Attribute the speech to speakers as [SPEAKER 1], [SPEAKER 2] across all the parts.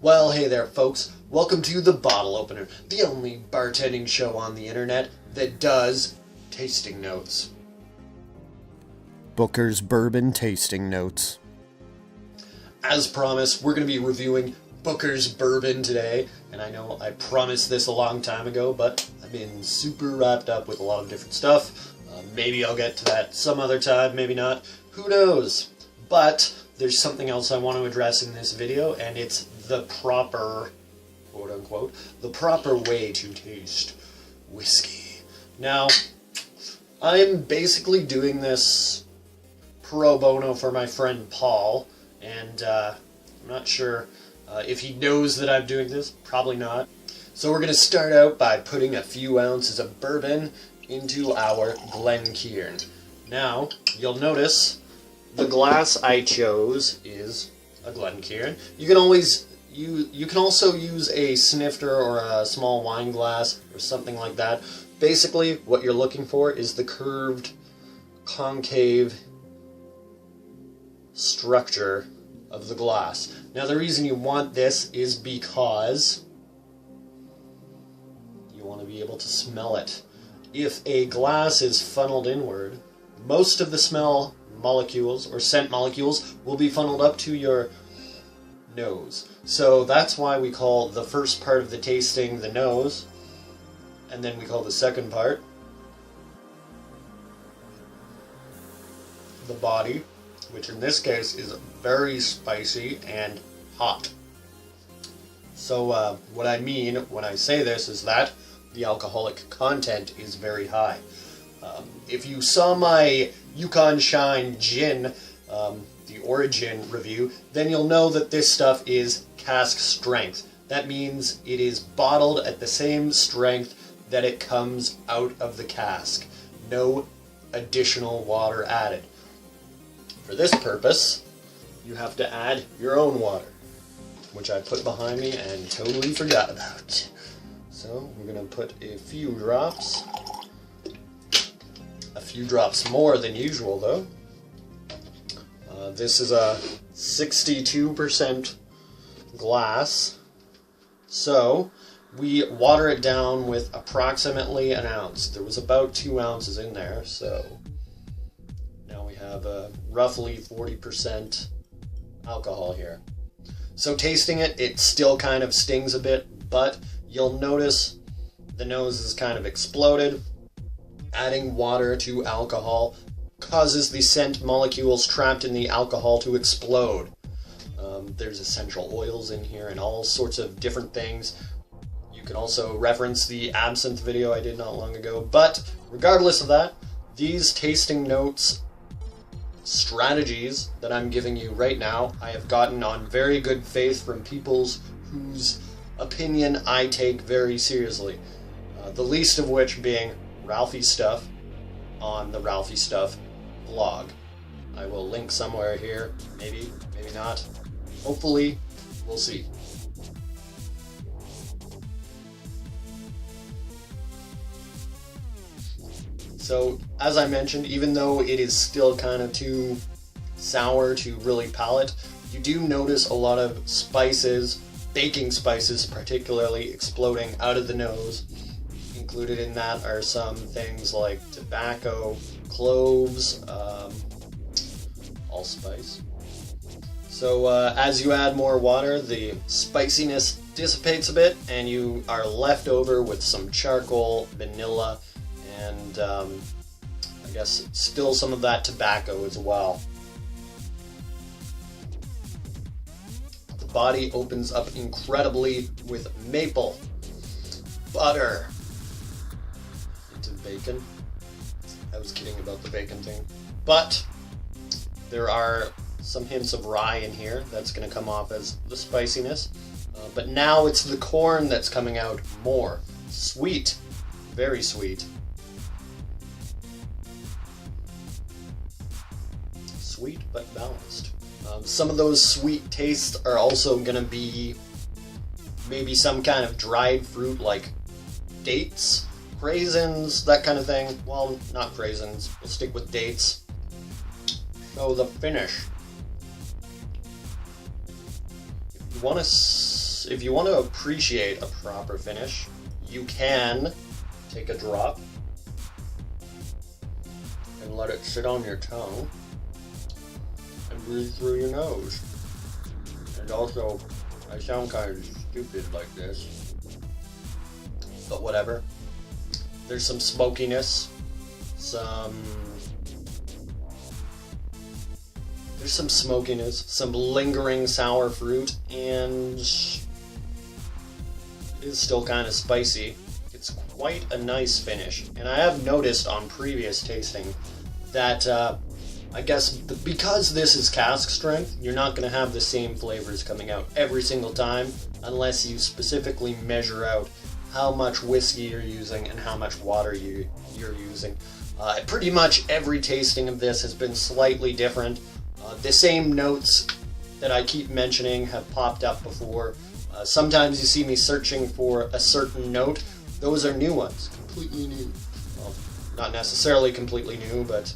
[SPEAKER 1] Well, hey there, folks. Welcome to The Bottle Opener, the only bartending show on the internet that does tasting notes.
[SPEAKER 2] Booker's Bourbon Tasting Notes.
[SPEAKER 1] As promised, we're going to be reviewing Booker's Bourbon today, and I know I promised this a long time ago, but I've been super wrapped up with a lot of different stuff. Maybe I'll get to that some other time, maybe not. Who knows? But there's something else I want to address in this video, and it's the proper, quote-unquote, the proper way to taste whiskey. Now, I'm basically doing this pro bono for my friend Paul, and I'm not sure if he knows that I'm doing this. Probably not. So we're going to start out by putting a few ounces of bourbon into our Glencairn. Now, you'll notice the glass I chose is a Glencairn. You can always you can also use a snifter or a small wine glass or something like that. Basically, what you're looking for is the curved, concave structure of the glass. Now, the reason you want this is because you want to be able to smell it. If a glass is funneled inward, most of the smell molecules or scent molecules will be funneled up to your nose. So that's why we call the first part of the tasting the nose, and then we call the second part the body, which in this case is very spicy and hot. So what I mean when I say this is that the alcoholic content is very high. If you saw my Yukon Shine Gin, the Origin review, then you'll know that this stuff is cask strength. That means it is bottled at the same strength that it comes out of the cask. No additional water added. For this purpose, you have to add your own water, which I put behind me and totally forgot about. So we're going to put a few drops. A few drops more than usual, though. This is a 62% glass, so we water it down with approximately an ounce. There was about 2 ounces in there, so now we have roughly 40% alcohol here. So tasting it, it still kind of stings a bit, but you'll notice the nose is kind of exploded. Adding water to alcohol causes the scent molecules trapped in the alcohol to explode. There's essential oils in here and all sorts of different things. You can also reference the absinthe video I did not long ago. But regardless of that, these tasting notes strategies that I'm giving you right now, I have gotten on very good faith from people whose opinion I take very seriously. The least of which being Ralphie Stuff on the Ralphie Stuff blog. I will link somewhere here, maybe not. Hopefully, we'll see. So, as I mentioned, even though it is still kind of too sour to really palate, you do notice a lot of spices, baking spices particularly, exploding out of the nose. Included in that are some things like tobacco, cloves, allspice. So as you add more water, the spiciness dissipates a bit, and you are left over with some charcoal, vanilla, and I guess still some of that tobacco as well. The body opens up incredibly with maple, butter, bacon. I was kidding about the bacon thing. But there are some hints of rye in here that's going to come off as the spiciness. But now it's the corn that's coming out more. Sweet. Very sweet. Sweet but balanced. Some of those sweet tastes are also going to be maybe some kind of dried fruit like dates, raisins, that kind of thing. Well, not raisins. We'll stick with dates. So the finish. If you want to folks, if you want to appreciate a proper finish, you can take a drop and let it sit on your tongue and breathe through your nose. And also, I sound kind of stupid like this, but whatever. There's some smokiness, some lingering sour fruit, and it's still kind of spicy. It's quite a nice finish, and I have noticed on previous tasting that I guess because this is cask strength, you're not going to have the same flavors coming out every single time unless you specifically measure out how much whiskey you're using and how much water you're using. Pretty much every tasting of this has been slightly different. The same notes that I keep mentioning have popped up before. Sometimes you see me searching for a certain note. Those are new ones, completely new. Well, not necessarily completely new, but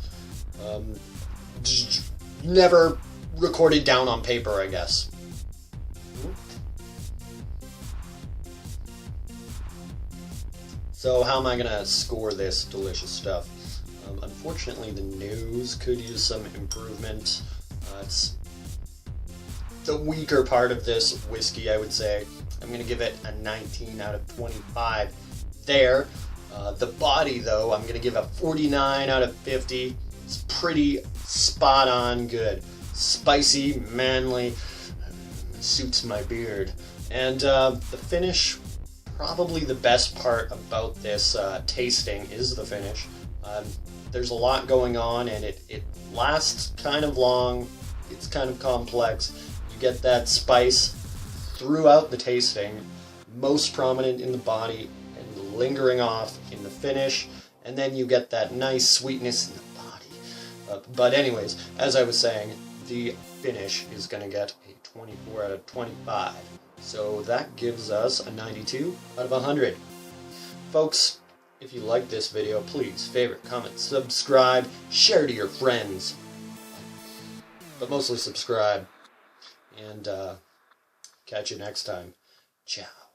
[SPEAKER 1] never recorded down on paper, I guess. So how am I going to score this delicious stuff? Unfortunately, the nose could use some improvement. It's the weaker part of this whiskey, I would say. I'm going to give it a 19 out of 25 there. The body, though, I'm going to give a 49 out of 50. It's pretty spot on good. Spicy, manly, suits my beard. And the finish, probably the best part about this tasting is the finish. There's a lot going on, and it lasts kind of long. It's kind of complex. You get that spice throughout the tasting, most prominent in the body and lingering off in the finish, and then you get that nice sweetness in the body. But anyways, as I was saying, the finish is going to get a 24 out of 25. So that gives us a 92 out of 100. Folks, if you like this video, please favorite, comment, subscribe, share to your friends. But mostly subscribe. And catch you next time. Ciao.